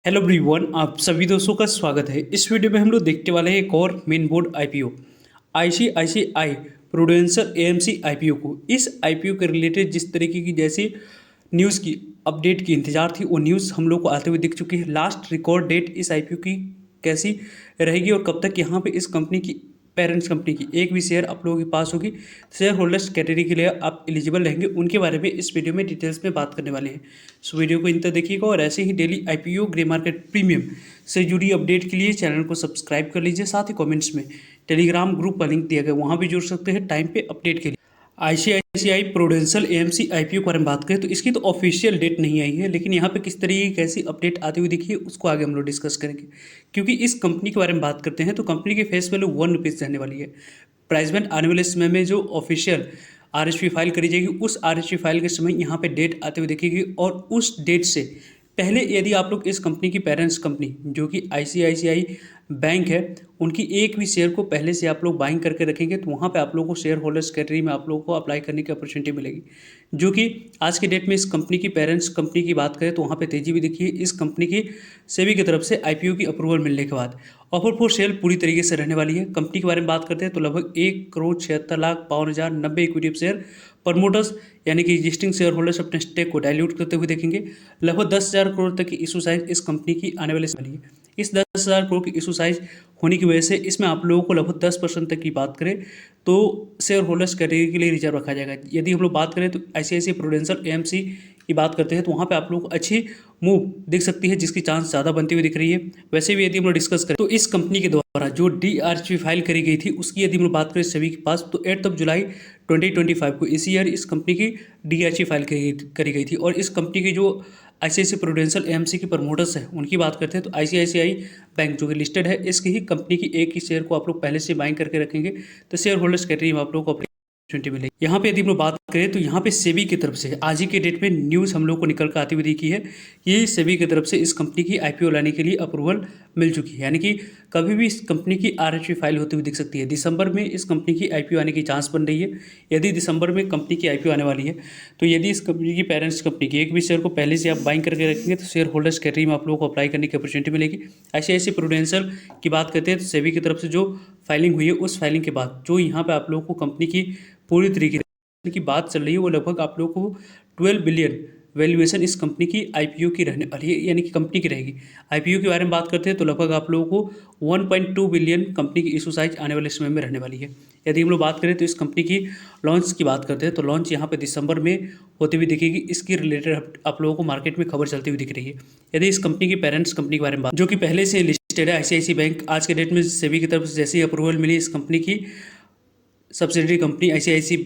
Hello everyone, आप सभी दोस्तों का स्वागत है। इस वीडियो में हम लोग देखने वाले हैं एक और main board IPO ICICI prudential AMC IPO को। इस आईपीओ के रिलेटेड जिस तरीके की जैसी न्यूज़ की अपडेट की इंतजार थी वो न्यूज़ हम लोग को आते हुए दिख चुकी है। लास्ट रिकॉर्ड डेट इस आईपीओ की कैसी रहेगी और कब तक यहाँ पे इस कंपनी की पेरेंट्स कंपनी की एक भी शेयर आप लोगों के पास होगी, शेयर होल्डर्स कैटेगरी के लिए आप एलिजिबल रहेंगे, उनके बारे में इस वीडियो में डिटेल्स में बात करने वाले हैं। सो वीडियो को इन तक देखिएगा और ऐसे ही daily IPO grey market premium से जुड़ी अपडेट के लिए चैनल को सब्सक्राइब कर लीजिए। साथ ही कमेंट्स में टेलीग्राम ग्रुप का लिंक दिया गया, वहाँ भी जुड़ सकते हैं टाइम पे अपडेट के लिए। आईसीआईसीआई प्रूडेंशियल एएमसी आईपीओ के बारे में बात करें तो इसकी तो ऑफिशियल डेट नहीं आई है, लेकिन यहाँ पे किस तरीके की कैसी अपडेट आती हुई दिखी है उसको आगे हम लोग डिस्कस करेंगे। क्योंकि इस कंपनी के बारे में बात करते हैं तो कंपनी की फेस वैल्यू ₹1 रहने वाली है। प्राइस बैंड आने वाले समय में जो ऑफिशियल आरएचपी फाइल करी जाएगी उस आरएचपी फाइल के समय यहाँ पे डेट आते हुए दिखेगी, और उस डेट से पहले यदि आप लोग इस कंपनी की पेरेंट्स कंपनी जो कि आईसीआईसीआई बैंक है उनकी एक भी शेयर को पहले से आप लोग बाइंग करके रखेंगे तो वहाँ पे आप लोगों को शेयर होल्डर्स कैटेगरी में आप लोगों को अप्लाई करने की अपॉर्चुनिटी मिलेगी। जो कि आज के डेट में इस कंपनी की पेरेंट्स कंपनी की बात करें तो वहाँ पे तेजी भी दिखी है। इस कंपनी की सेबी की तरफ से आईपीओ की अप्रूवल मिलने के बाद ऑफर फॉर सेल पूरी तरीके से रहने वाली है। कंपनी के बारे में बात करते हैं तो लगभग 1,76,52,090 इक्विटी शेयर प्रमोटर्स यानी कि एग्जिस्टिंग शेयर होल्डर्स अपने स्टेक को डाइल्यूट करते हुए देखेंगे। लगभग 10,000 करोड़ तक की इशू साइज इस कंपनी की आने वाली वाली है। इस 10,000 करोड़ की इशू साइज होने की वजह से इसमें आप लोगों को लगभग 10% तक की बात करें तो शेयर होल्डर्स कैटेगरी के लिए रिजर्व रखा जाएगा। यदि हम लोग बात करें तो आईसीआईसीआई प्रूडेंशियल एएमसी की बात करते हैं तो वहाँ पे आप लोगों को अच्छी मूव दिख सकती है, जिसकी चांस ज़्यादा बनती हुई दिख रही है। वैसे भी यदि हम लोग डिस्कस करें तो इस कंपनी के द्वारा जो डीआरएचपी फाइल करी गई थी उसकी यदि हम लोग बात करें सभी के पास तो 8 जुलाई 2025 को इसी ईयर इस कंपनी की डीआरएचपी फाइल करी गई थी। और इस कंपनी की जो आईसीआईसीआई प्रूडेंशियल एएमसी की प्रमोटर्स है उनकी बात करते हैं तो आईसीआईसीआई बैंक जो कि लिस्टेड है इसकी ही कंपनी की एक ही शेयर को आप लोग पहले से बाइंग करके रखेंगे तो शेयर होल्डर्स कैटेगरी में आप लोग को अपॉर्चुनिटी मिलेगी। यहाँ पे यदि हम लोग बात करें तो यहाँ पे सेबी की तरफ से आज ही के डेट में न्यूज़ हम लोग को निकल कर आती हुई देखी है। ये सेबी की तरफ से इस कंपनी की आईपीओ लाने के लिए अप्रूवल मिल चुकी है, यानी कि कभी भी इस कंपनी की आरएचपी फाइल होती हुई दिख सकती है। दिसंबर में इस कंपनी की आईपीओ आने की चांस बन रही है। यदि दिसंबर में कंपनी की आईपीओ आने वाली है तो यदि इस कंपनी की पेरेंट्स कंपनी की एक भी शेयर को पहले से आप बाइंग करके रखेंगे तो शेयर होल्डर्स कैटेगरी में आप लोगों को अप्लाई करने की अपॉर्चुनिटी मिलेगी। आईसीआईसीआई प्रूडेंशियल की बात करते हैं तो सेबी की तरफ से जो फाइलिंग हुई है उस फाइलिंग के बाद जो यहाँ पे आप लोगों को कंपनी की पूरी तरीके की बात चल रही है वो लगभग आप लोगों को 12 बिलियन वैल्यूएशन इस कंपनी की आईपीओ की रहने वाली है, यानी कि कंपनी की रहेगी। आईपीओ के बारे में बात करते हैं तो लगभग आप लोगों को 1.2 बिलियन कंपनी की इशू साइज आने वाले समय में रहने वाली है। यदि हम लोग बात करें तो इस कंपनी की लॉन्च की बात करते हैं तो लॉन्च यहाँ पे दिसंबर में होती हुई दिखेगी। इसकी रिलेटेड आप लोगों को मार्केट में खबर चलती हुई दिख रही है। यदि इस कंपनी की पेरेंट्स कंपनी के बारे में बात जो कि पहले से लिस्टेड है आईसीआईसीआई बैंक, आज के डेट में सेबी की तरफ से जैसी अप्रूवल मिली इस कंपनी की subsidiary company ICICI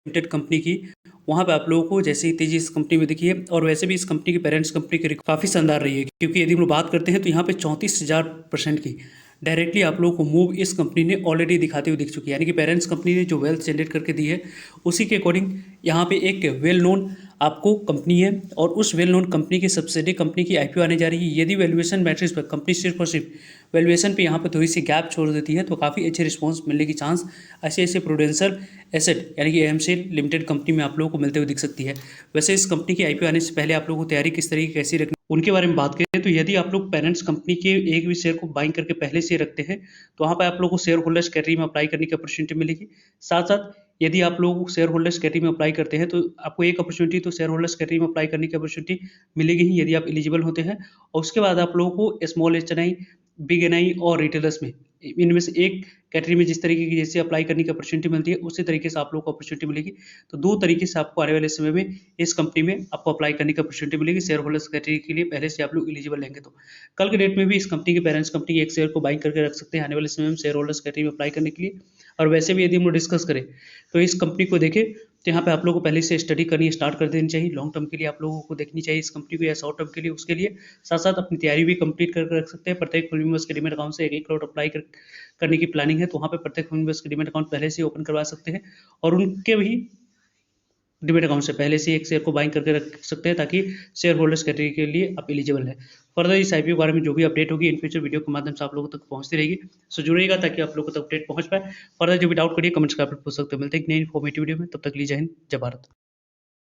limited company की, वहाँ पे आप लोगों को जैसे ही तेजी इस कंपनी में दिखी है। और वैसे भी इस कंपनी की पेरेंट्स कंपनी की काफ़ी शानदार रही है, क्योंकि यदि हम लोग बात करते हैं तो यहाँ पे 34,000% की डायरेक्टली आप लोगों को मूव इस कंपनी ने ऑलरेडी दिखाते हुए दिख चुकी है। यानी कि पेरेंट्स कंपनी ने जो वेल्थ जनरेट करके दी है उसी के अकॉर्डिंग यहाँ पे एक वेल नोन आपको कंपनी है और उस वेल नोन कंपनी की सब्सिडी कंपनी की आईपीओ आने जा रही है। यदि वैल्यूएशन मैट्रिक्स पर कंपनी सिर्फ और सिर्फ वैल्यूएशन पे यहाँ पे थोड़ी सी गैप छोड़ देती है तो काफ़ी अच्छे रिस्पांस मिलने की चांस ऐसे प्रूडेंशियल एसेट यानी कि एएमसी लिमिटेड कंपनी में आप लोगों को मिलते हुए दिख सकती है। वैसे इस कंपनी की आईपीओ आने से पहले आप लोगों को तैयारी किस तरीके कैसी रखनी उनके बारे में बात करें तो यदि आप लोग पेरेंट्स कंपनी के एक भी शेयर को बाइंग करके पहले से रखते हैं तो वहाँ पर आप लोगों को शेयर होल्डर्स कैटेगरी में अप्लाई करने की अपॉर्चुनिटी मिलेगी। साथ साथ यदि आप लोग शेयर होल्डर्स कैटेगरी में अप्लाई करते हैं तो आपको एक अपॉर्चुनिटी तो शेयर होल्डर्स कैटेगरी में अप्लाई करने की अपॉर्चुनिटी मिलेगी ही यदि आप एलिजिबल होते हैं। और उसके बाद आप लोगों को स्मॉल एचएनआई, बिग एनआई और रिटेलर्स में इनमें से एक कैटेगरी में जिस तरीके की जैसे अप्लाई करने की अपॉर्चुनिटी मिलती है उसी तरीके से आप लोगों को अपॉर्चुनिटी मिलेगी। तो दो तरीके से आपको आने वाले समय में इस कंपनी में आपको अप्लाई करने की अपॉर्चुनिटी मिलेगी शेयर होल्डर्स कैटेगरी के लिए पहले से आप लोग एलिजिबल रहेंगे। तो कल के डेट में भी इस कंपनी के पेरेंट्स कंपनी के एक शेयर को बाइंग करके रख सकते हैं आने वाले समय में शेयर होल्डर्स कैटेगरी में अप्लाई करने के लिए। और वैसे भी यदि हम लोग डिस्कस करें तो इस कंपनी को देखें तो यहाँ पे आप लोगों को पहले से स्टडी करनी स्टार्ट कर देनी चाहिए। लॉन्ग टर्म के लिए आप लोगों को देखनी चाहिए इस कंपनी को या शॉर्ट टर्म के लिए, उसके लिए साथ साथ अपनी तैयारी भी कंप्लीट करके रख सकते हैं। प्रत्येक फुल मेंबर्स के डीमैट अकाउंट से 1 करोड़ अप्लाई करने की प्लानिंग है तो वहाँ पे प्रत्येक फुल मेंबर्स के डीमैट अकाउंट पहले से ओपन करवा सकते हैं और उनके भी डीमैट अकाउंट से पहले से एक शेयर को बाइंग करके रख सकते हैं ताकि शेयर होल्डर्स कैटेगरी के लिए आप एलिजिबल है। फर्दर इस आईपीओ के बारे में जो भी अपडेट होगी इन फ्यूचर वीडियो के माध्यम से आप लोगों तक पहुंचती रहेगी। सो जुड़िएगा ताकि आप लोगों तक अपडेट पहुंच पाए। फर्दर जो भी डाउट करिए कमेंट्स कर पूछ सकते हो। मिलते हैं एक नई इन्फॉर्मेटिव वीडियो में, तब तक लीजिए जय हिंद जय भारत।